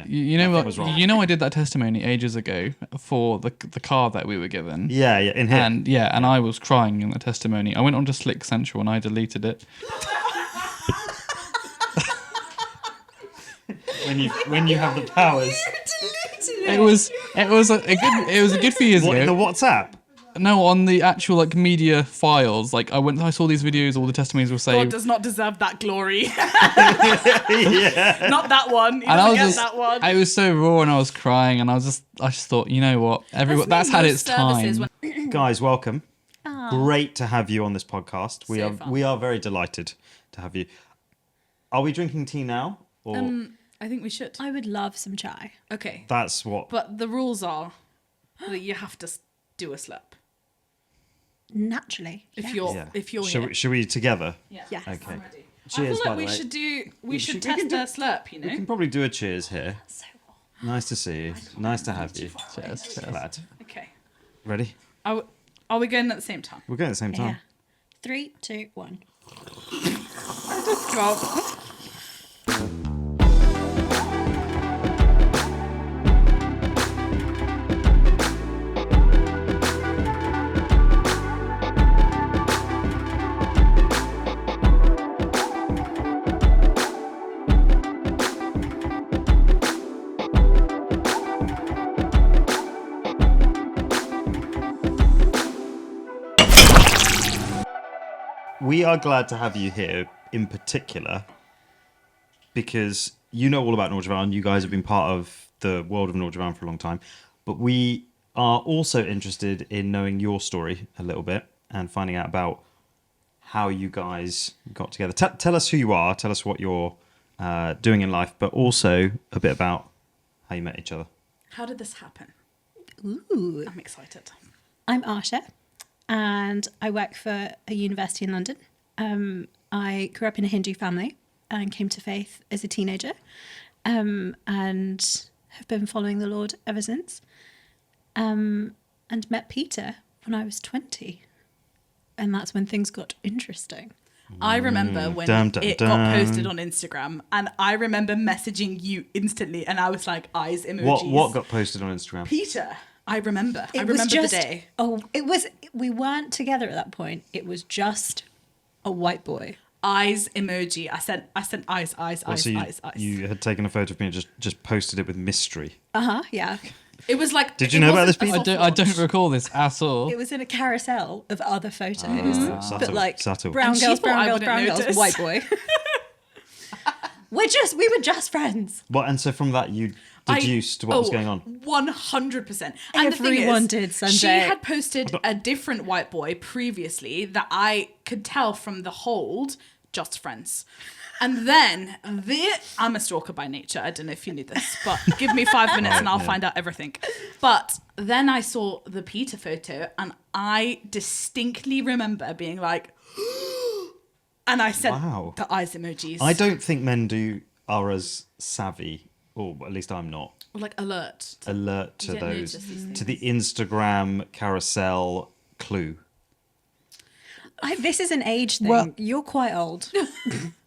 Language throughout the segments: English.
You know Nothing what? was wrong. You know, I did that testimony ages ago for the car that we were given. Yeah, in here. And I was crying in the testimony. I went on to Slick Central and I deleted it. when you have the powers. It was a good few years What, ago. in the WhatsApp? No, on the actual like media files. Like I saw these videos. All the testimonies will say God does not deserve that glory. Yeah. Not that one. He and I doesn't was get just, that one. I was so raw and I was crying and I just thought, you know what, that's had its time. Guys, welcome. Great to have you on this podcast. So fun. We are very delighted to have you. Are we drinking tea now? Or I think we should. I would love some chai. Okay. that's what But the rules are that you have to do a slurp. Naturally. If yes. you're here. should we together? Yeah. Yes. Okay. I'm ready. Cheers, I feel by like the we way. should do. We should we can test a slurp. You We know. can probably do a cheers here. So warm. Nice to see you. Nice to have you. Cheers. Glad. Okay. Ready? Are we going at the same time? We're going at the same Yeah. time. 3, 2, 1. Well, We are glad to have you here in particular because you know all about Naujavan. You guys have been part of the world of Naujavan for a long time. But we are also interested in knowing your story a little bit and finding out about how you guys got together. Tell us who you are. Tell us what you're doing in life, but also a bit about how you met each other. how did this happen? Ooh. I'm excited. I'm Arsha, and I work for a university in London. I grew up in a Hindu family and came to faith as a teenager, and have been following the Lord ever since. And met Peter when I was 20, and that's when things got interesting. I remember when it got posted on Instagram, and I remember messaging you instantly, and I was like, eyes emojis. What got posted on Instagram? Peter. I remember. I It was remember just, the day. Oh, it was. We weren't together at that point. It was just a white boy. Eyes emoji. I sent eyes, eyes, eyes, So eyes, eyes. you had taken a photo of me and just posted it with mystery. Yeah. It was like. Did you know about this, wasn't a Pete? soft I don't launch. recall this at all. It was in a carousel of other photos, Subtle, but like subtle. brown And she girls, thought I brown girls, wouldn't brown girls, notice. white boy. we were just friends. Well, and so from that you deduced what was going on. 100%. And the thing Everyone is, did, Sanjay. she had posted a different white boy previously that I could tell from the hold, just friends. And then I'm a stalker by nature. I don't know if you knew this, but give me 5 minutes and I'll find out everything. But then I saw the Peter photo and I distinctly remember being like, and I sent Wow. the eyes emojis. I don't think men are as savvy, or at least I'm not, Or like alert. alert to don't those, notice these to the Instagram carousel clue. This is an age thing. Well- You're quite old.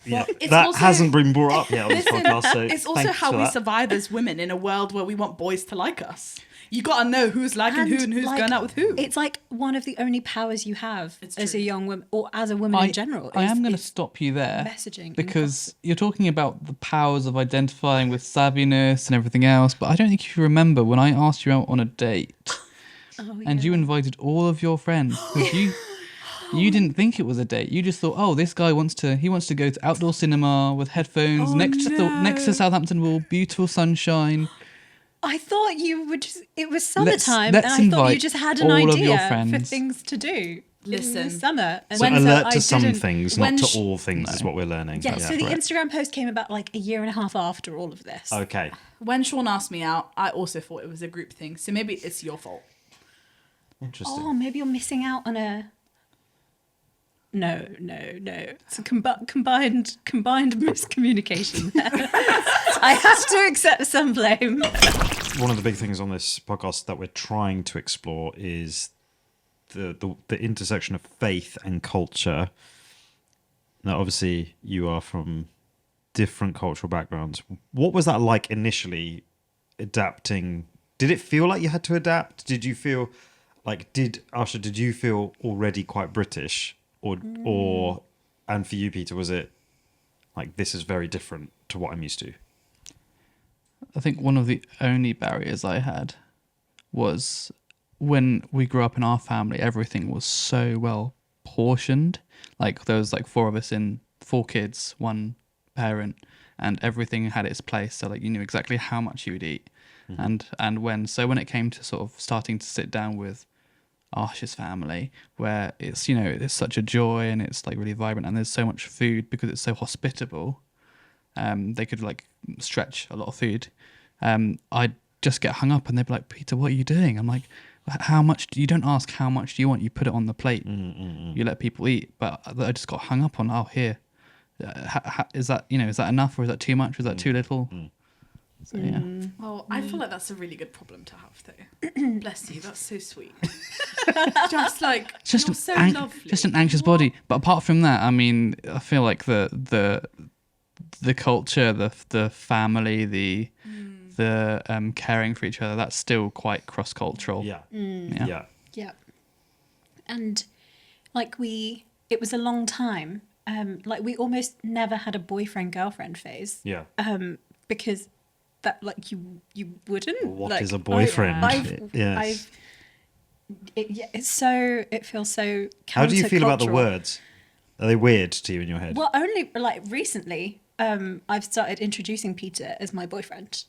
Yeah, it's that also- hasn't been brought up yet on this Listen, podcast. So it's also thanks how for we that. survive as women in a world where we want boys to like us. You gotta know who's liking who and who's like, going out with who. It's like one of the only powers you have It's as true. a young woman, or as a woman in general. I am going to is stop you there messaging in because you're talking about the powers of identifying with savviness and everything else, but I don't think you remember when I asked you out on a date and you invited all of your friends because you didn't think it was a date. You just thought, oh, this guy wants to go to outdoor cinema with headphones next to Southampton Wall, beautiful sunshine. I thought you would just. It was summertime, let's and I thought you invite just had an all of your idea for friends. things to do. in Listen, the summer. And So so alert I to some didn't- things, when not sh- to all things, is what we're learning. Yeah, so the correct. Instagram post came about like a year and a half after all of this. Okay. When Sean asked me out, I also thought it was a group thing. So maybe it's your fault. Interesting. Oh, maybe you're missing out on a. No. It's a combined miscommunication there. I have to accept some blame. One of the big things on this podcast that we're trying to explore is the intersection of faith and culture. Now, obviously, you are from different cultural backgrounds. What was that like initially adapting? Did it feel like you had to adapt? Did you feel like, Asha, did you feel already quite British? Or, and for you, Peter, was it like, this is very different to what I'm used to? I think one of the only barriers I had was when we grew up in our family, everything was so well portioned. Like there was like 4 kids, 1 parent, and everything had its place. So like you knew exactly how much you would eat. And when it came to sort of starting to sit down with Arsha's family, where it's, you know, it's such a joy and it's like really vibrant and there's so much food because it's so hospitable, they could like stretch a lot of food. I'd just get hung up and they'd be like, Peter, what are you doing? I'm like, how much you don't ask how much do you want, you put it on the plate. You let people eat. But I just got hung up on, here, is that enough, or is that too much, or is that too little? So yeah. Well, I feel like that's a really good problem to have, though. Bless you, that's so sweet. Just like, It's just you're so lovely. just an anxious body. But apart from that, I mean, I feel like the culture, the family, the caring for each other, that's still quite cross-cultural. Yeah. And like it was a long time. Like we almost never had a boyfriend girlfriend phase. Yeah. Because that, like, you wouldn't. What is a boyfriend? Yes. It feels so How do you feel about the countercultural. words? Are they weird to you in your head? Well, only like recently, I've started introducing Peter as my boyfriend.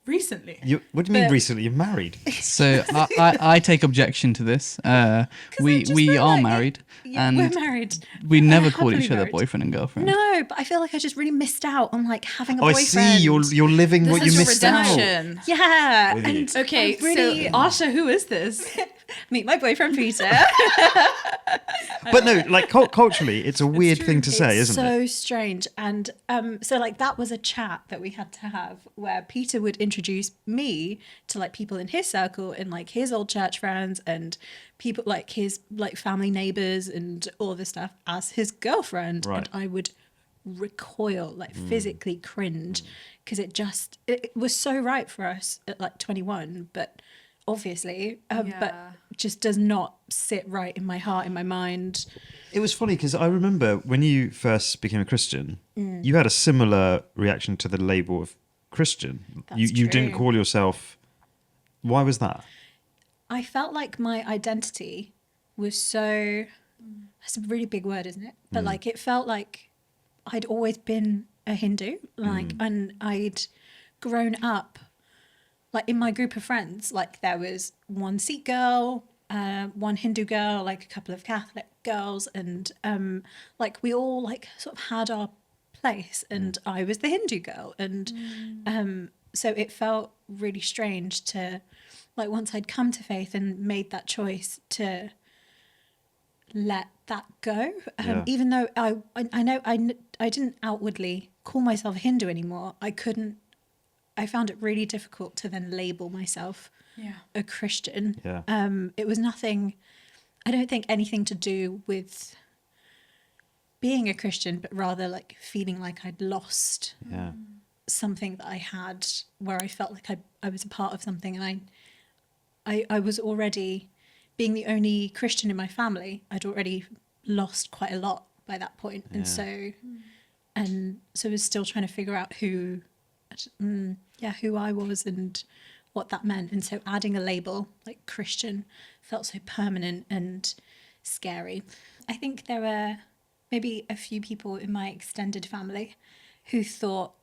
Recently. What do you mean But- recently? You're married. So I take objection to this. We feel are like married, Yeah, and we're married. we never called Happily each other married. boyfriend and girlfriend. No, but I feel like I just really missed out on like having a Oh, I boyfriend. see. You're living what This you is missed redemption. out. Yeah. With you. And Okay, I'm really so Asha, who is this? meet my boyfriend Peter. But no, like culturally, it's a weird true. thing to say, It's isn't so it? strange. And so like that was a chat that we had to have where Peter would introduce me to like people in his circle and like his old church friends and people like his like family neighbors and all this stuff as his girlfriend. Right. And I would recoil, like physically cringe, because it was so right for us at like 21, but obviously but Yeah. just does not sit right in my heart, in my mind. It was funny because I remember when you first became a Christian, you had a similar reaction to the label of Christian. That's You didn't true. call yourself. Why was that? I felt like my identity was so, that's a really big word, isn't it? But like it felt like I'd always been a Hindu, like, and I'd grown up like in my group of friends, like there was one Sikh girl, one Hindu girl, like a couple of Catholic girls, and like we all like sort of had our place, and I was the Hindu girl, and so it felt really strange to, like, once I'd come to faith and made that choice to let that go, Yeah. even though I know I didn't outwardly call myself a Hindu anymore. I found it really difficult to then label myself Yeah. a Christian. Yeah. It was nothing, I don't think anything to do with being a Christian, but rather like feeling like I'd lost Yeah. something that I had, where I felt like I was a part of something, and I was already, being the only Christian in my family, I'd already lost quite a lot by that point. And so I was still trying to figure out who I was and what that meant. And so adding a label like Christian felt so permanent and scary. I think there were maybe a few people in my extended family who thought,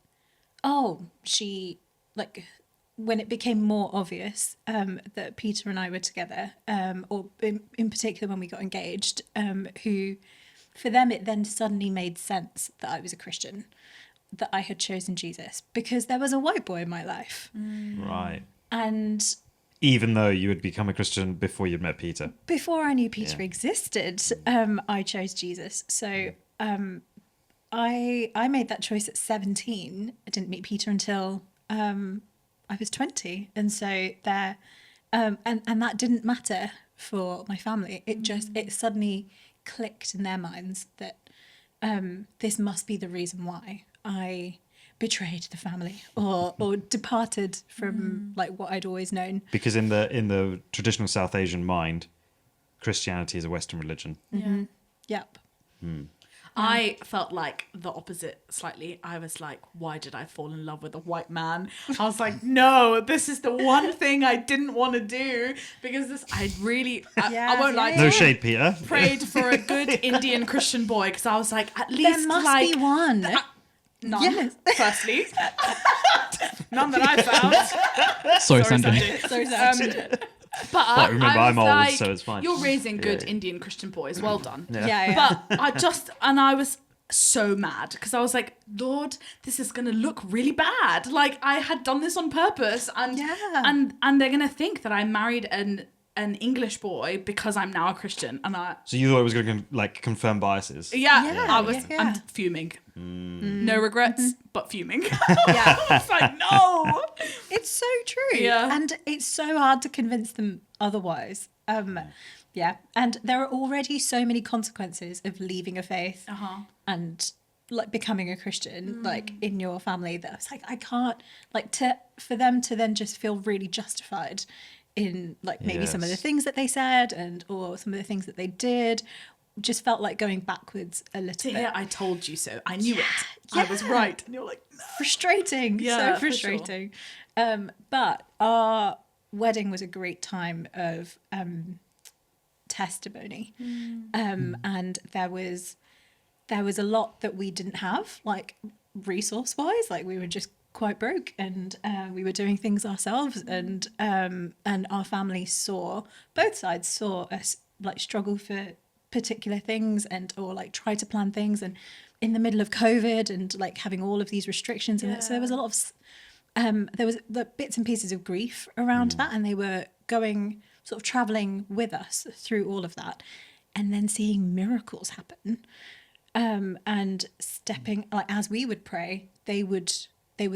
oh, she, like, when it became more obvious that Peter and I were together, or in particular when we got engaged, who, for them, it then suddenly made sense that I was a Christian, that I had chosen Jesus, because there was a white boy in my life. Right. And Even though you had become a Christian before you'd met Peter. before I knew Peter Yeah. existed, I chose Jesus. So I made that choice at 17. I didn't meet Peter until I was 20. And so there, and that didn't matter for my family. It suddenly clicked in their minds that this must be the reason why I betrayed the family or departed from like what I'd always known. Because in the traditional South Asian mind, Christianity is a Western religion. Yep. I felt like the opposite slightly. I was like, why did I fall in love with a white man? I was like, no, this is the one thing I didn't want to do because I won't lie to No you, shade, Peter. prayed for a good Indian Christian boy because I was like, at least There must like be one. none. Yes. Firstly, none that I found. Sorry, Sorry, Sanjay. Sanjay. Sorry, Sanjay. But Remember, I I'm was old, like, so it's fine. you're raising good Indian Christian boys. Well done. Yeah. But I was so mad because I was like, Lord, this is gonna look really bad. Like I had done this on purpose, and and they're gonna think that I married an English boy because I'm now a Christian, and So you thought it was going to like confirm biases? I'm fuming. No regrets, but fuming. Yeah. I was like, no. It's so true. Yeah. And it's so hard to convince them otherwise. Yeah. And there are already so many consequences of leaving a faith and like becoming a Christian, like in your family, that I was like, I can't like for them to then just feel really justified in like maybe some of the things that they said or some of the things that they did. Just felt like going backwards a little bit. Yeah, I told you so. I knew it. I was right. And you're like, no. Frustrating. Yeah, So for sure. frustrating. But our wedding was a great time of testimony. And there was a lot that we didn't have, like resource wise. Like we were just quite broke, and we were doing things ourselves, and our family both sides saw us like struggle for particular things or like try to plan things, and in the middle of COVID and like having all of these restrictions, and so there was a lot of there was the bits and pieces of grief around that, and they were going sort of traveling with us through all of that, and then seeing miracles happen, and stepping like as we would pray, they would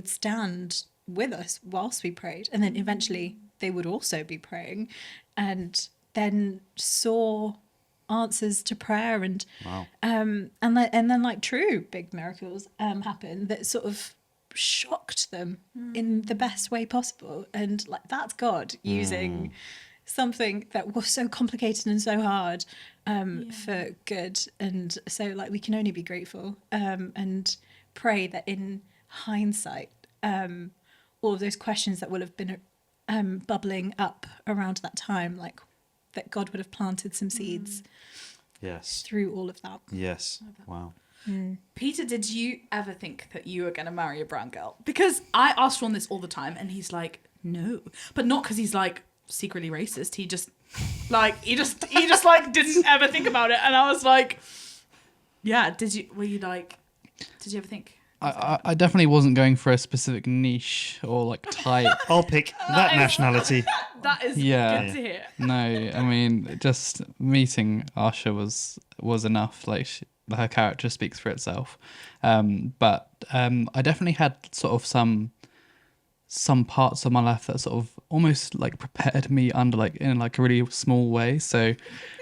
stand with us whilst we prayed, and then eventually they would also be praying, and then saw answers to prayer, and and then like true big miracles happen that sort of shocked them in the best way possible, and like that's God using something that was so complicated and so hard for good. And so like we can only be grateful and pray that in hindsight all of those questions that will have been bubbling up around that time, like that God would have planted some seeds through all of that. Yes. Wow. Peter, did you ever think that you were going to marry a brown girl? Because I ask Ron this all the time, and he's like, no. But not because he's like secretly racist. He just like didn't ever think about it. And I was like, yeah. Did you ever think? I definitely wasn't going for a specific niche or like type. I'll pick that nationality. That is Yeah. good to hear. No, I mean, just meeting Asha was enough. Like her character speaks for itself. But I definitely had sort of some parts of my life that sort of almost like prepared me under like in like a really small way. So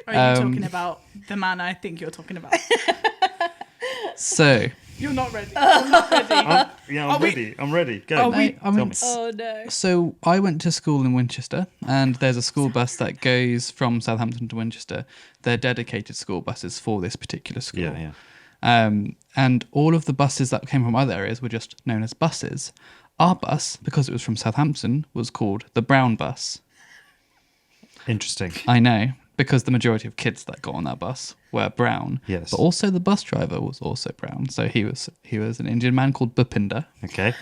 Are you talking about the man I think you're talking about? so You're not ready. You're not ready. I'm ready. I'm ready. Go. Are we- I mean, Tell me. Oh no. so I went to school in Winchester, and there's a school bus that goes from Southampton to Winchester. They're dedicated school buses for this particular school. Yeah. And all of the buses that came from other areas were just known as buses. Our bus, because it was from Southampton, was called the Brown Bus. Interesting. I know, because the majority of kids that got on that bus were brown. Yes. But also the bus driver was also brown. So he was an Indian man called Bupinder, Okay.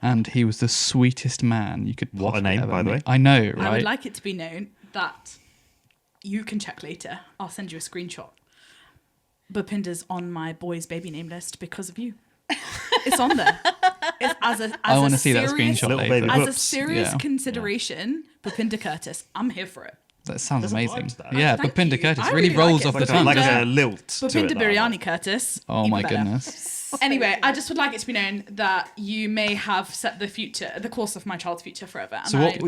and he was the sweetest man you could What a possibly name, ever by the meet. way. I know, right? I would like it to be known that you can check later. I'll send you a screenshot. Bupinder's on my boys' baby name list because of you. It's on there. It's I want to see that serious- screenshop Little later. baby. As a Whoops. serious Yeah. consideration, Bupinder Curtis, I'm here for it. That sounds There's a vibe amazing. to that. Yeah, Thank Bupinder you. Curtis I really really rolls like off it. the Like, tongue. like Bupinder- a lilt to it. Bupinder that I Biryani like. Curtis. Oh even my better. goodness. Anyway, I just would like it to be known that you may have set the course of my child's future forever. And So what?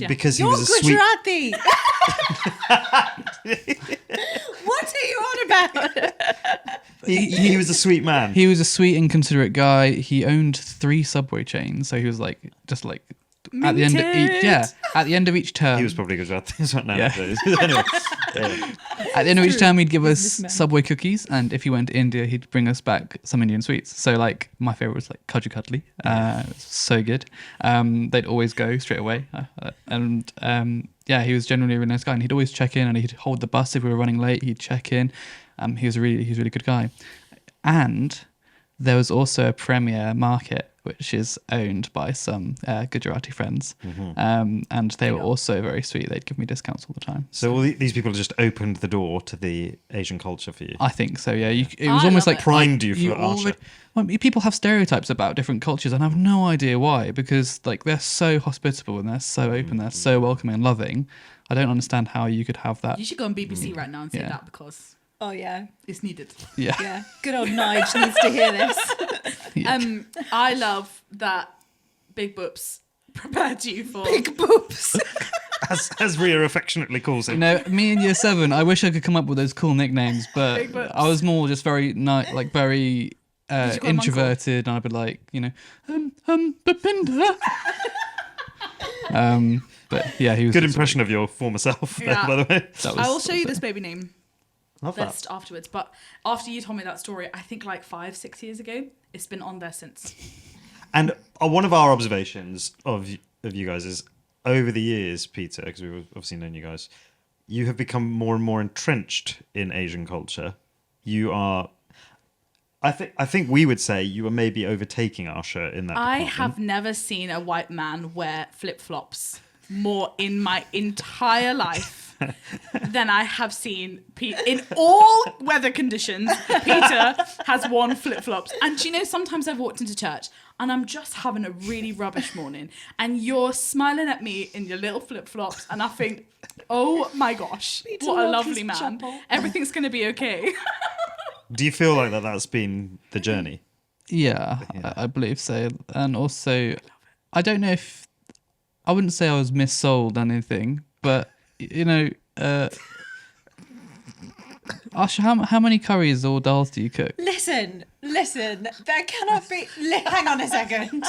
Because he You're was a sweet. Gujarati. What are you on about? He was a sweet man. He was a sweet and considerate guy. He owned 3 Subway chains, so he was like just like at the end of each term. He was probably Gujarati as well Yeah. nowadays. Anyway, yeah. At the end of each term, he'd give us Businessman. Subway cookies, and if he went to India, he'd bring us back some Indian sweets. So, like, my favorite was like Kaju Katli. It was so good. They'd always go straight away, yeah, he was generally a really nice guy, and he'd always check in, and he'd hold the bus if we were running late. He'd check in. He was a really good guy, and there was also a Premier Market, which is owned by some Gujarati friends. And they were also very sweet. They'd give me discounts all the time. So all these people just opened the door to the Asian culture for you. I think so, yeah. It was I almost love like it. Primed you for Arsha. people have stereotypes about different cultures, and I have no idea why, because like they're so hospitable and they're so open, they're so welcoming and loving. I don't understand how you could have that. You should go on BBC right now and say Yeah. that because Oh yeah, it's needed. Yeah. yeah. Good old Nige needs to hear this. I love that Big Boops prepared you for Big boobs. As Ria affectionately calls him. You know, me in year 7, I wish I could come up with those cool nicknames, but Big Boops. I was more just very very you call him Uncle? introverted, and I'd be like, Bupinder. But yeah, he was Good impression of your former self, there, Yeah. by the way. That was, I will show you this baby name Love that. list afterwards. But after you told me that story, I think like 5-6 years ago, it's been on there since. And one of our observations of you guys is over the years, Peter, because we've obviously known you guys, you have become more and more entrenched in Asian culture. You are, I think we would say you are maybe overtaking Arsha in that I department. have never seen a white man wear flip-flops more in my entire life than I have seen in all weather conditions. Peter has worn flip-flops. And do you know, sometimes I've walked into church and I'm just having a really rubbish morning and you're smiling at me in your little flip-flops and I think, oh my gosh, Peter what a walked lovely his man. chapel. Everything's going to be okay. Do you feel like that's been the journey? Yeah, I believe so. And also, I don't know if I wouldn't say I was missold on anything, but you know, Arsha, how many curries or dals do you cook? Listen. There cannot be. Hang on a second.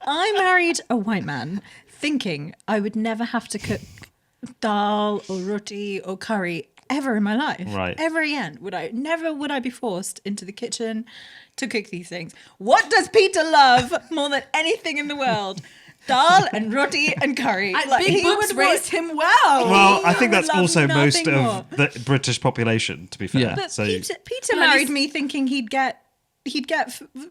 I married a white man thinking I would never have to cook dal or roti or curry ever in my life. Right. Ever again. Would I be forced into the kitchen to cook these things? What does Peter love more than anything in the world? Dal and roti and curry. And Like, Big he Books would raised him well. Well, I He think that's would love also most nothing of more. the British population, to be fair. Yeah. But So Peter Well, at married least- me thinking he'd get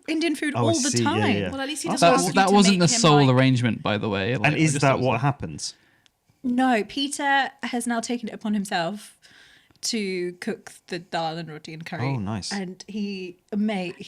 Indian food Oh, I all the see. Yeah, time. yeah. Well, at least he doesn't ask you That to wasn't make the him, sole like- arrangement, by the way. Like, and is I just that thought it was what like- happens? No, Peter has now taken it upon himself to cook the dal and roti and curry. Oh, nice. And he's like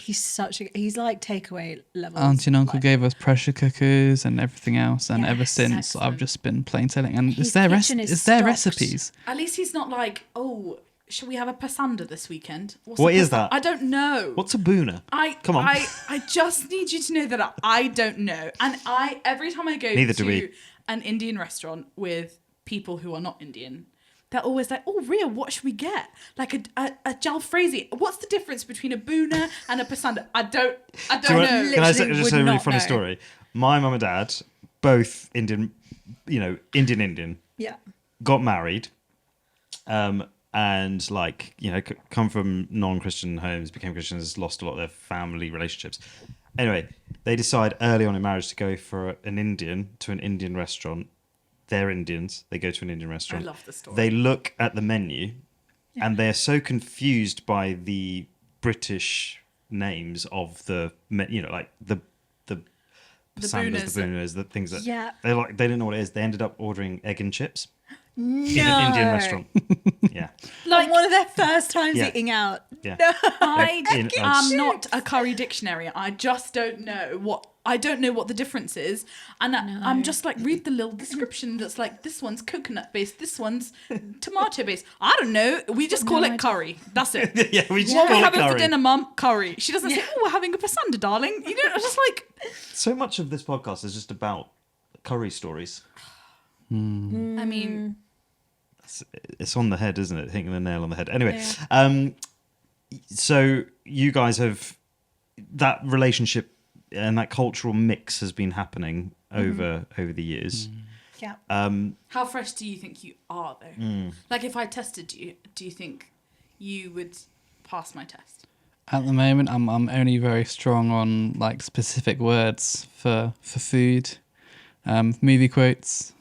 takeaway level. Auntie and uncle gave us pressure cookers and everything else, and ever Yes, since I've excellent. just been plain sailing. And His is there kitchen is is there stocked. recipes? At least he's not like, oh, shall we have a pasanda this weekend? What is that? I don't know. What's a boona? Come on. I just need you to know that I don't know. And every time I go Neither to do we. an Indian restaurant with people who are not Indian, they're always like, oh, Ria, what should we get? Like a jalfrezi. What's the difference between a boona and a pasanda? I don't Do you want- know. Can I say, Literally just say a would really not funny know. story? My mum and dad, both Indian, Indian, Yeah. got married, and come from non-Christian homes, became Christians, lost a lot of their family relationships. Anyway, they decide early on in marriage to go for an Indian restaurant. They're Indians. They go to an Indian restaurant. I love the story. They look at the menu, and they're so confused by the British names of the like the boonas. pasandas, the boonas, the things that Yeah. they didn't know what it is. They ended up ordering egg and chips. in an Indian restaurant. Yeah. Like one of their first times Yeah. eating out. Yeah. I In- am not a curry dictionary. I just don't know what the difference is, and I'm just like read the little description that's like this one's coconut based, this one's tomato based. I don't know. We just call it curry. That's it. Yeah, we just What call we it having for curry. dinner, Mum? Curry. She doesn't say, "Oh, we're having a pasanda, darling." You know, it's just like So much of this podcast is just about curry stories. I mean, It's on the head, isn't it? Hitting the nail on the head. Anyway, so you guys have that relationship and that cultural mix has been happening over the years. Yeah. how fresh do you think you are, though? Like, if I tested you, do you think you would pass my test? At the moment, I'm only very strong on like specific words for food, movie quotes.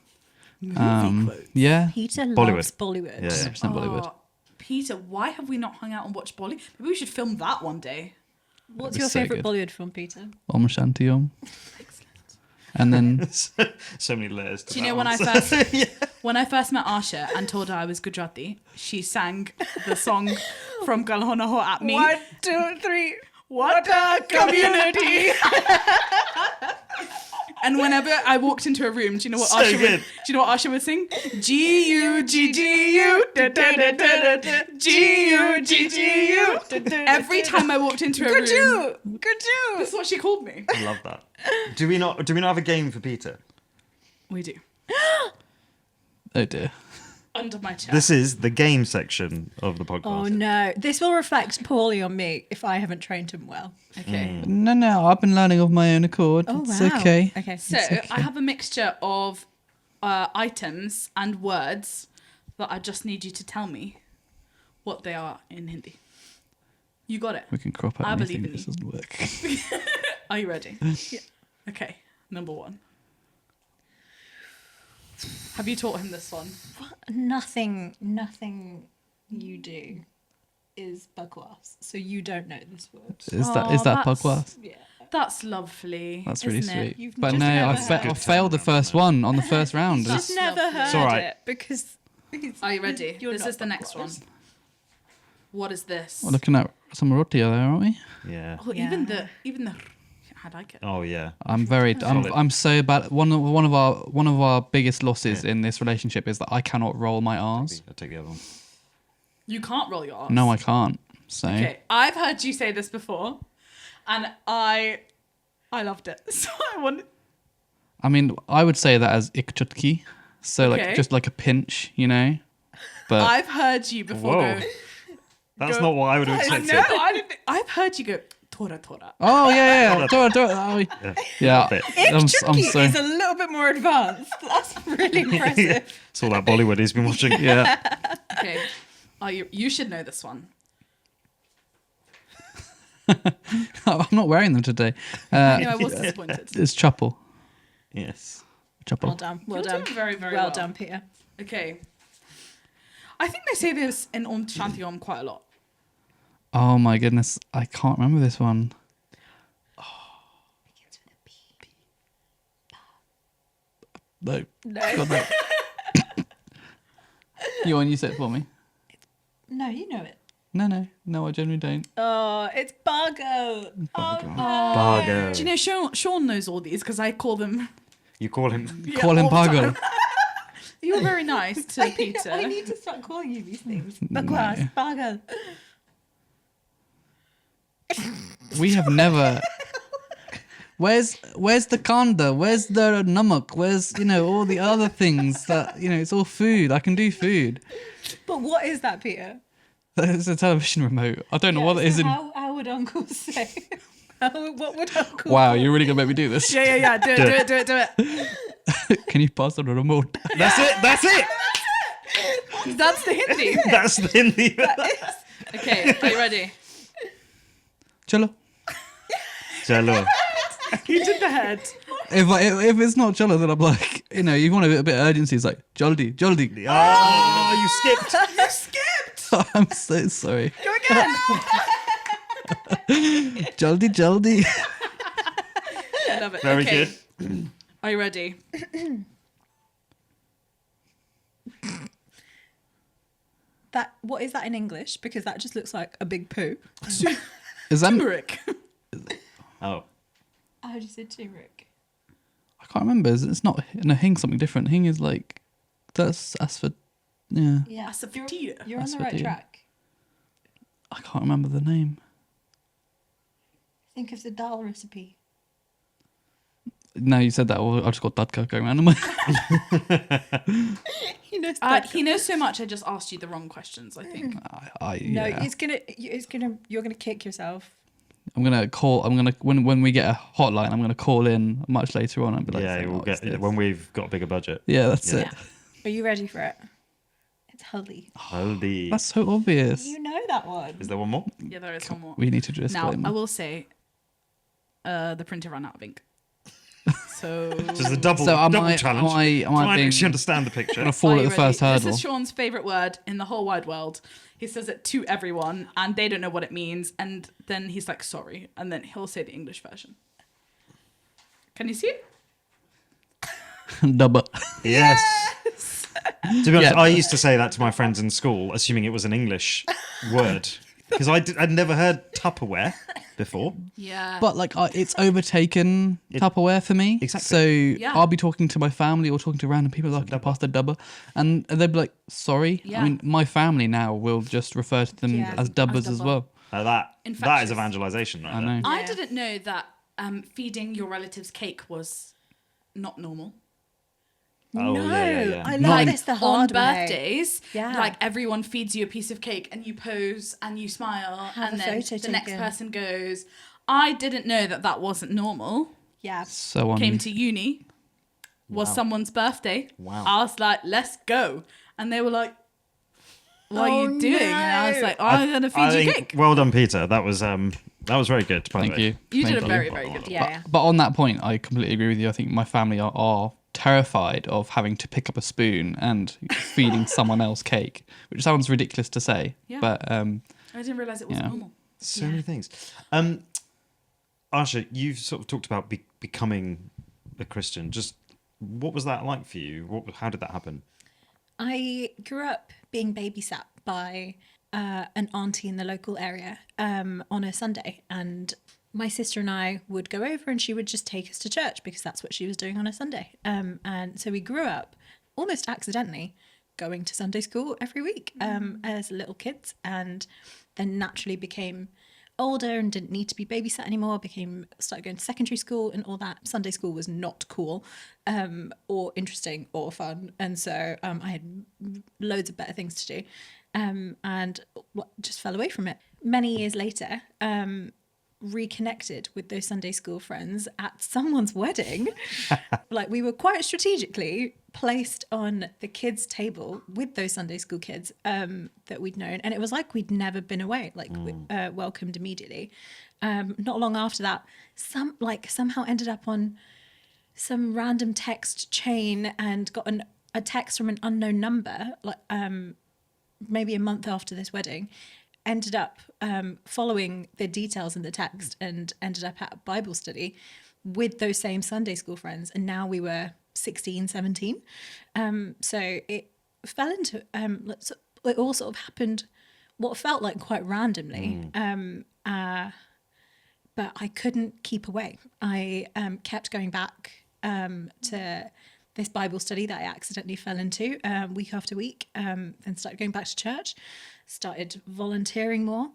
Yeah, Peter Bollywood. loves Bollywood. Yeah. 100% Bollywood. Oh, Peter, why have we not hung out and watched Bolly? Maybe we should film that one day. What's That'd be your so favourite good. Bollywood film, Peter? Om Shanti Om. Excellent. And then So many layers. To Do you that know when one. when I first met Asha and told her I was Gujarati, she sang the song from Galhona Ho at me. 1, 2, 3. What a community! And whenever I walked into a room, do you know what So Asha good. would? Do you know what Asha would sing? G-U-G-G-U, da-da-da-da-da-da, G-U-G-G-U. Every time I walked into a room, that's what she called me. I love that. Do we not have a game for Peter? We do. oh dear, Under my chair. This is the game section of the podcast. Oh no, this will reflect poorly on me if I haven't trained him well. Okay. no, I've been learning of my own accord. Oh It's wow. okay. Okay. So I have a mixture of items and words that I just need you to tell me what they are in Hindi. You got it. We can crop out I anything believe in if this you. doesn't work. Are you ready? Yeah. Okay. Number 1. Have you taught him this one? Nothing you do is bakwas, so you don't know this word. Is that Oh, that that's- Pugwas? Yeah. That's lovely. That's really isn't it? sweet. You've But just no, never I, heard I it. failed the first one on the first round. That's Just never lovely. heard It's all right. it because. Are you ready? You're This not is the next one. bakwas. What is this? We're looking at some roti there, aren't we? Yeah. Oh, even Yeah. the. I like it. Oh yeah. I'm Solid. I'm so bad. One of our biggest losses in this relationship is that I cannot roll my R's. I'll take the other one. You can't roll your R's. No, I can't. So Okay, I've heard you say this before, and I loved it. So I want. I mean, I would say that as ik chutki, so Okay. like just like a pinch, you know. But I've heard you before Whoa. go. That's Go- not what I would have I expected. know. I didn't. I've heard you go tora tora. oh yeah. Yeah. Bit. I'm Chutki sorry. is a little bit more advanced. That's really impressive. It's all that Bollywood he's been watching. Yeah. Okay, you should know this one. I'm not wearing them today. No, I was disappointed. It's chapel. Yes. Chapel. Well done. Well You're done. doing very, very well well. done, Peter. Okay. I think they say this in Om Shanti Om quite a lot. Oh my goodness, I can't remember this one. No. No. God, no. You want you say it for me? No, you know it. No, I generally don't. Oh, it's Bargo. Bargo. Bargo. Do you know Sean knows all these because I call them. You call him. Yeah, Call him all the Bargo. time. You were very nice to Peter. I need to start calling you these things. Bakwas, Bargo. We have never. Where's the kanda? Where's the namak? Where's all the other things that it's all food. I can do food. But what is that, Peter? It's a television remote. I don't know what it is so in. how would Uncle say? What would Uncle Wow, call you're really gonna make me do this. Yeah. Do it. Can you pass on a remote? That's it. That's it. That's the Hindi. That's the Hindi. Okay, are you ready? Chalo. Chalo. You did the head. If it's not chalo, then I'm like, you want a bit of urgency. It's like jaldi. Oh, you skipped. You skipped. I'm so sorry. Go again. Jaldi. I love it. Very Okay. good. Are you ready? that. What is that in English? Because that just looks like a big poo. Is that? Turmeric. Oh, How do you say turmeric? I can't remember. It's not. No, hing something different. Hing is like that's for. Yeah, Yeah, Asafoetida. you're on the right Asafoetida. track. I can't remember the name. Think of the dal recipe. No, you said that. Well, I just got Dadka going around in my. You know, He knows so much. I just asked you the wrong questions. I think. no, Yeah. you're gonna kick yourself. I'm gonna call. I'm gonna when we get a hotline. I'm gonna call in much later on and be like, yeah, saying, we'll "What's get this?" when we've got a bigger budget. Yeah, that's Yeah. it. Are you ready for it? It's Hully. Holy. That's so obvious. You know that one. Is there one more? Yeah, there is one more. We need to Now, disclaimer. I will say, the printer ran out of ink. So. This is a double So am double I- challenge. am I Try and being- actually understand the picture. gonna fall Are at you the first ready? hurdle. This is Sean's favourite word in the whole wide world. He says it to everyone, and they don't know what it means. And then he's like, sorry. And then he'll say the English version. Can you see it? Double. Yes. To be honest, Yeah. I used to say that to my friends in school, assuming it was an English word, because I'd never heard Tupperware before. Yeah. But like, it's overtaken Tupperware for me. Exactly. So Yeah. I'll be talking to my family or talking to random people like, "Can I pass the dubber?" And they'll be like, "Sorry." Yeah. I mean, my family now will just refer to them Yeah. as dubbers as dubber. well. Now that is Infectious. evangelization, right I there. know. I Yeah. didn't know that feeding your relatives cake was not normal. Oh, no, yeah. I Not learned in- this the On hard way. birthdays, Yeah. like everyone feeds you a piece of cake and you pose and you smile Have and a then photo the next taken. person goes. I didn't know that that wasn't normal. Yeah. So on. Came to uni, was Wow. someone's birthday. Wow. I was like, let's go. And they were like, what Oh, are you doing? And I was no. like, I'm going to I feed you think- cake. Well done, Peter. That was very good. By the Thank way. you. You Thank did a very, very good job. Yeah. But on that point, I completely agree with you. I think my family are terrified of having to pick up a spoon and feeding someone else cake, which sounds ridiculous to say. Yeah. But I didn't realize it was Yeah. normal. So many things. Asha, you've sort of talked about becoming a Christian. Just what was that like for you? How did that happen? I grew up being babysat by an auntie in the local area on a Sunday, and my sister and I would go over and she would just take us to church because that's what she was doing on a Sunday. And so we grew up almost accidentally going to Sunday school every week as little kids, and then naturally became older and didn't need to be babysat anymore, started going to secondary school and all that. Sunday school was not cool or interesting or fun, and so I had loads of better things to do and just fell away from it. Many years later, reconnected with those Sunday school friends at someone's wedding. Like, we were quite strategically placed on the kids' table with those Sunday school kids that we'd known, and it was like we'd never been away, welcomed immediately. Not long after that, somehow ended up on some random text chain and got a text from an unknown number, maybe a month after this wedding. Ended up following the details in the text and ended up at a Bible study with those same Sunday school friends. And now we were 16, 17. So it fell into, it all sort of happened what felt like quite randomly. But I couldn't keep away. I kept going back to this Bible study that I accidentally fell into week after week, and started going back to church, started volunteering more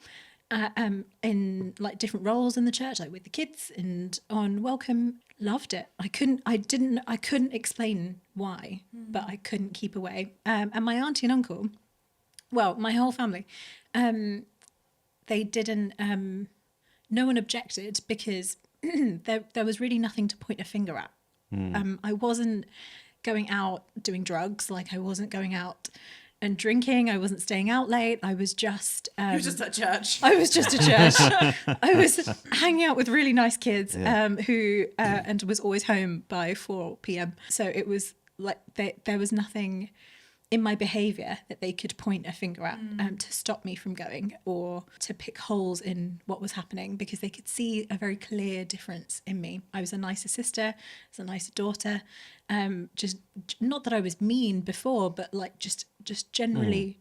in like different roles in the church, like with the kids and on welcome. Loved it. I couldn't explain why, but I couldn't keep away. And my auntie and uncle, well, my whole family, they didn't, no one objected because there was really nothing to point a finger at. I wasn't going out doing drugs. Like, I wasn't going out and drinking. I wasn't staying out late. I was just... You were just at church. I was just at church. I was hanging out with really nice kids who and was always home by 4 p.m. So it was like there was nothing in my behaviour that they could point a finger at to stop me from going or to pick holes in what was happening, because they could see a very clear difference in me. I was a nicer sister, I was a nicer daughter. Just not that I was mean before, but like just generally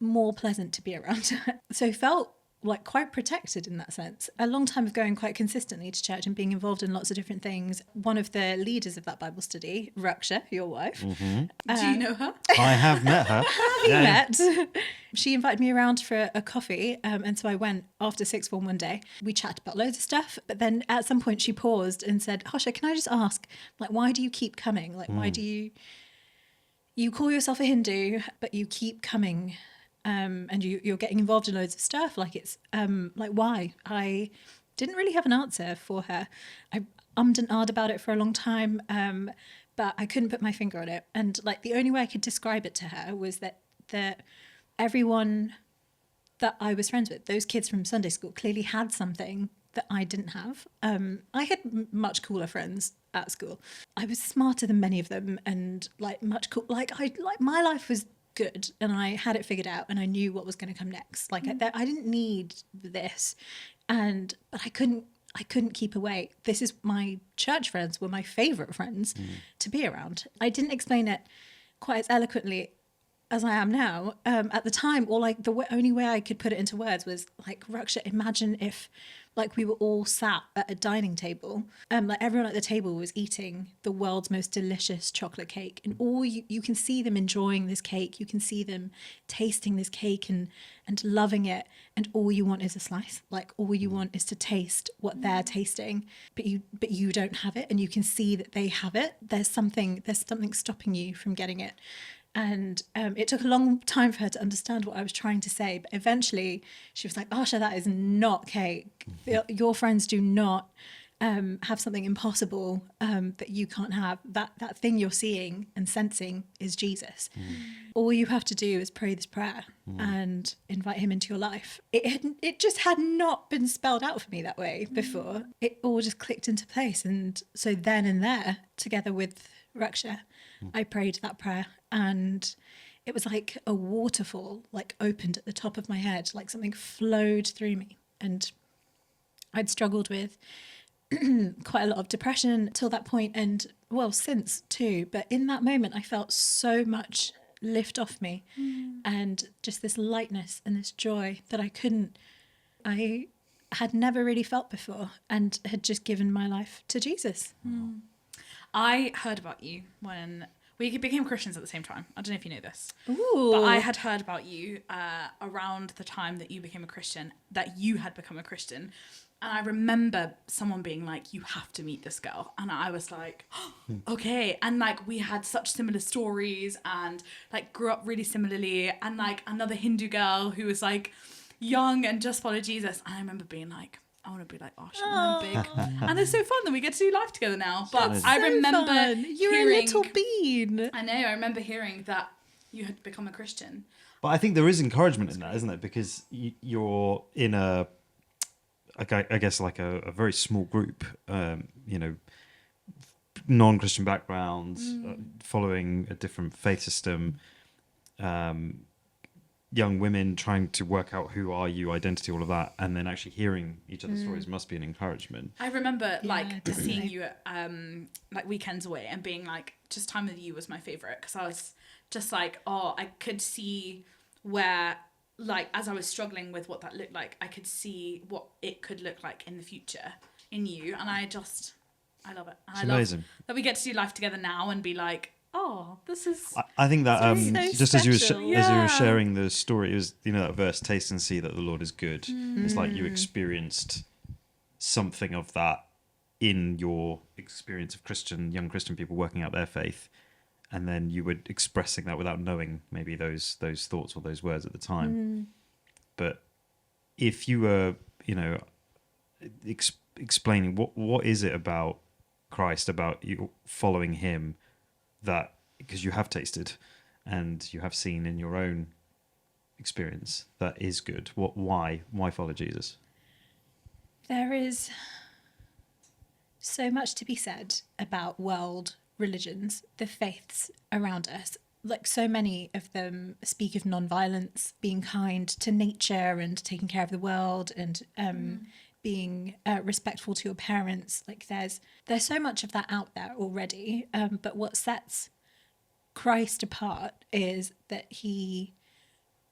more pleasant to be around. So felt like quite protected in that sense. A long time of going quite consistently to church and being involved in lots of different things. One of the leaders of that Bible study, Raksha, your wife. Do you know her? I have met her. We met. She invited me around for a coffee, and so I went after sixth form one day. We chatted about loads of stuff, but then at some point she paused and said, Hosha, can I just ask, like, why do you keep coming? Like, why do you call yourself a Hindu, but you keep coming? And you're getting involved in loads of stuff. Like, it's like, why? I didn't really have an answer for her. I ummed and ahed about it for a long time, but I couldn't put my finger on it. And like, the only way I could describe it to her was that everyone that I was friends with, those kids from Sunday school, clearly had something that I didn't have. I had much cooler friends at school. I was smarter than many of them, and like much cool. Like my life was good, and I had it figured out, and I knew what was going to come next. Like I didn't need this, but I couldn't keep away. This is my church friends were my favorite friends to be around. I didn't explain it quite as eloquently as I am now. At the time, or like the only way I could put it into words was like, Raksha, imagine if like we were all sat at a dining table, like everyone at the table was eating the world's most delicious chocolate cake, and all you can see them enjoying this cake, you can see them tasting this cake and loving it, and all you want is a slice. Like, all you want is to taste what they're tasting, but you don't have it, and you can see that they have it. There's something stopping you from getting it. And it took a long time for her to understand what I was trying to say. But eventually she was like, Asha, that is not cake. Your friends do not have something impossible that you can't have. That thing you're seeing and sensing is Jesus. All you have to do is pray this prayer and invite him into your life. It just had not been spelled out for me that way before. It all just clicked into place. And so then and there, together with Raksha, I prayed that prayer, and it was like a waterfall like opened at the top of my head, like something flowed through me. And I'd struggled with quite a lot of depression till that point, and well, since too, but in that moment I felt so much lift off me, and just this lightness and this joy that I had never really felt before, and had just given my life to Jesus. I heard about you when we became Christians at the same time. I don't know if you know this. Ooh. But I had heard about you around the time that you became a Christian, that you had become a Christian. And I remember someone being like, you have to meet this girl. And I was like, oh, okay. And like, we had such similar stories, and like grew up really similarly. And like another Hindu girl who was like young and just followed Jesus. And I remember being like, I want to be like Asha when I'm big. And it's so fun that we get to do life together now. But I remember you're a little bean. I know, I remember hearing that you had become a Christian. But I think there is encouragement in that, isn't there? Because you're in I guess like a very small group, non-Christian backgrounds, following a different faith system, young women trying to work out who are you, identity, all of that, and then actually hearing each other's stories must be an encouragement. I remember seeing you at like weekends away and being like, just time with you was my favorite, because I was just like, oh, I could see where, like, as I was struggling with what that looked like, I could see what it could look like in the future in you, and I love it. And It's amazing. love that we get to do life together now and be like, oh, this is. I think that so just as you special. were sharing the story, it was that verse, taste and see that the Lord is good. It's like you experienced something of that in your experience of young Christian people working out their faith, and then you were expressing that without knowing maybe those thoughts or those words at the time. But if you were explaining what is it about Christ, about you following him, that because you have tasted and you have seen in your own experience that is good, why follow Jesus? There is so much to be said about world religions, the faiths around us. Like, so many of them speak of non-violence, being kind to nature and taking care of the world, and being respectful to your parents. Like, there's so much of that out there already. But what sets Christ apart is that he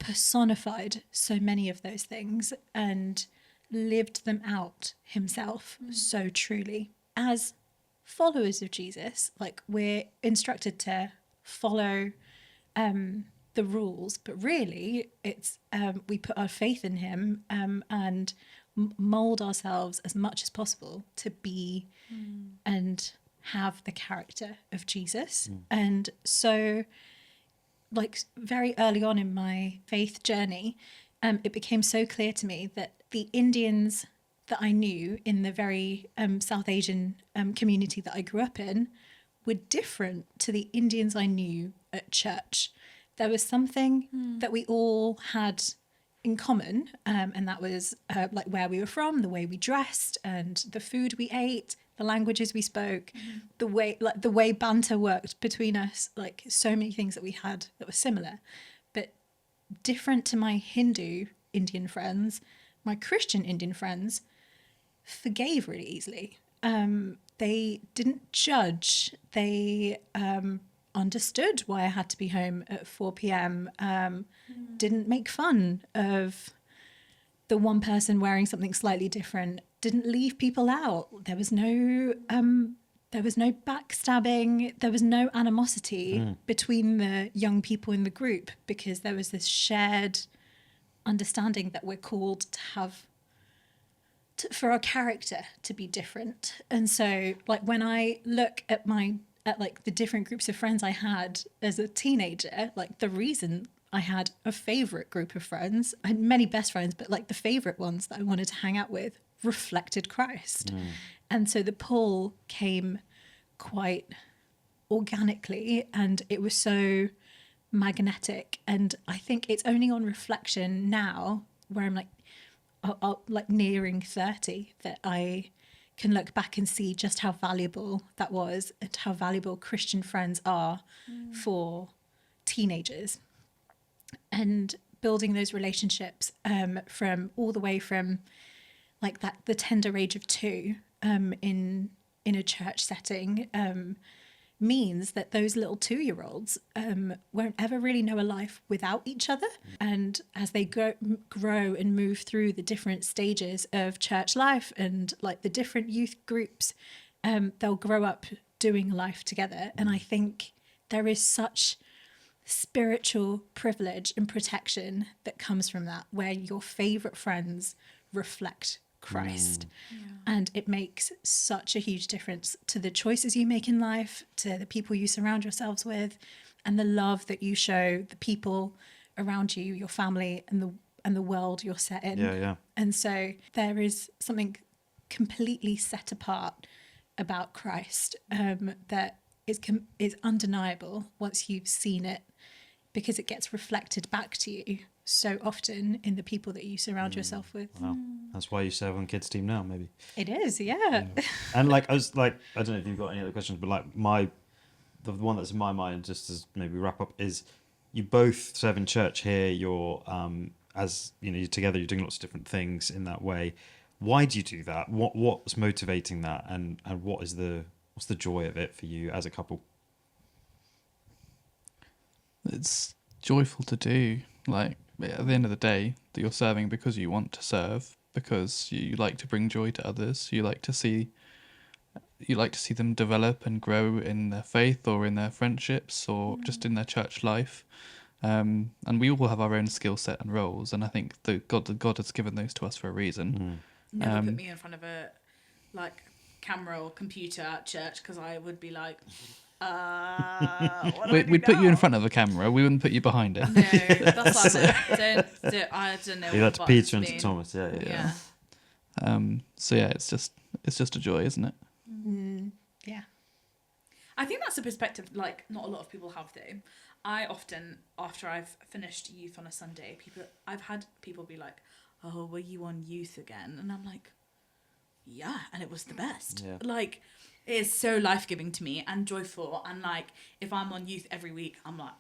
personified so many of those things and lived them out himself so truly. As followers of Jesus, like, we're instructed to follow the rules, but really it's we put our faith in him and mold ourselves as much as possible to be and have the character of Jesus. And so, like, very early on in my faith journey, it became so clear to me that the Indians that I knew in the very South Asian community that I grew up in were different to the Indians I knew at church. There was something that we all had in common, and that was like where we were from, the way we dressed, and the food we ate, the languages we spoke, the way banter worked between us, like so many things that we had that were similar. But different to my Hindu Indian friends, my Christian Indian friends forgave really easily. They didn't judge. They understood why I had to be home at 4 p.m. Didn't make fun of the one person wearing something slightly different. Didn't leave people out. There was no backstabbing. There was no animosity between the young people in the group, because there was this shared understanding that we're called to have for our character to be different. And so, like, when I look at like the different groups of friends I had as a teenager, like, the reason I had a favorite group of friends, I had many best friends, but like the favorite ones that I wanted to hang out with reflected Christ. And so the pull came quite organically, and it was so magnetic. And I think it's only on reflection now, where I'm like nearing 30, that I can look back and see just how valuable that was, and how valuable Christian friends are for teenagers, and building those relationships from all the way from like that the tender age of 2 in a church setting means that those little 2-year-olds won't ever really know a life without each other. And as they grow and move through the different stages of church life and like the different youth groups, they'll grow up doing life together. And I think there is such spiritual privilege and protection that comes from that, where your favorite friends reflect Christ. And it makes such a huge difference to the choices you make in life, to the people you surround yourselves with, and the love that you show the people around you, your family, and the world you're set in. And so there is something completely set apart about Christ that is undeniable once you've seen it, because it gets reflected back to you so often in the people that you surround yourself with. Wow. That's why you serve on kids team now, maybe. It is, yeah. And like, I was like, I don't know if you've got any other questions, but like the one that's in my mind, just as maybe wrap up, is you both serve in church here. You're as you know, you're together. You're doing lots of different things in that way. Why do you do that? What's motivating that, and what's the joy of it for you as a couple? It's joyful to do. Like, at the end of the day, that you're serving because you want to serve, because you like to bring joy to others. You like to see them develop and grow in their faith or in their friendships or just in their church life. And we all have our own skill set and roles, and I think that God has given those to us for a reason. Never put me in front of a like camera or computer at church, because I would be like, We'd put you in front of a camera. We wouldn't put you behind it. No, that's what I don't know. You like to Peter and to Thomas, yeah. So yeah, it's just a joy, isn't it? Yeah. I think that's a perspective like not a lot of people have though. I often, after I've finished youth on a Sunday, I've had people be like, "Oh, were you on youth again?" And I'm like, "Yeah," and it was the best. Yeah. Like, it is so life-giving to me and joyful. And like, if I'm on youth every week, I'm like,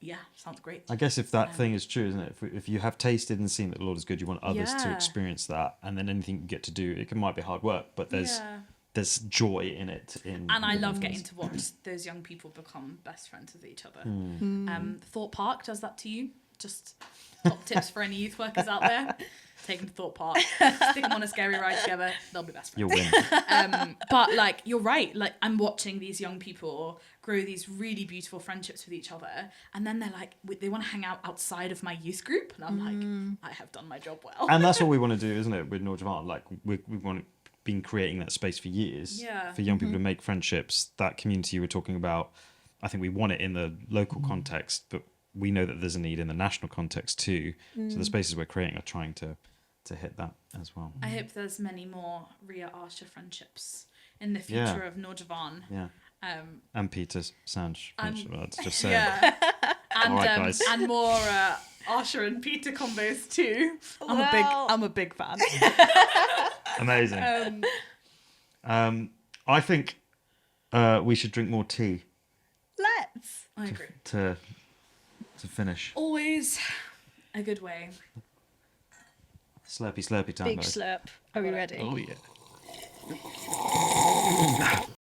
yeah, sounds great. I guess if that thing is true, isn't it? If you have tasted and seen that the Lord is good, you want others to experience that, and then anything you get to do, it might be hard work, but there's joy in it. And I love getting to watch those young people become best friends with each other. Thought Park does that to you Just top tips for any youth workers out there. Take them to Thought Park. Stick them on a scary ride together. They'll be best friends. You'll win. But like, you're right. Like, I'm watching these young people grow these really beautiful friendships with each other, and then they're like, they want to hang out outside of my youth group, and I'm like, I have done my job well. And that's what we want to do, isn't it? With Naujavan, like we want been creating that space for years. Yeah. For young people to make friendships. That community you were talking about, I think we want it in the local context, but we know that there's a need in the national context too. So the spaces we're creating are trying to hit that as well. I hope there's many more Ria Arsha friendships in the future of Naujavan. Yeah. And Peter's Sanj friendship. That's just saying. Yeah. And All right, guys. and more Arsha and Peter combos too. I'm a big fan. Amazing. I think we should drink more tea Let's. I agree. to finish. Always a good way. Slurpy time, Big guys. slurp. Are we ready? Oh yeah.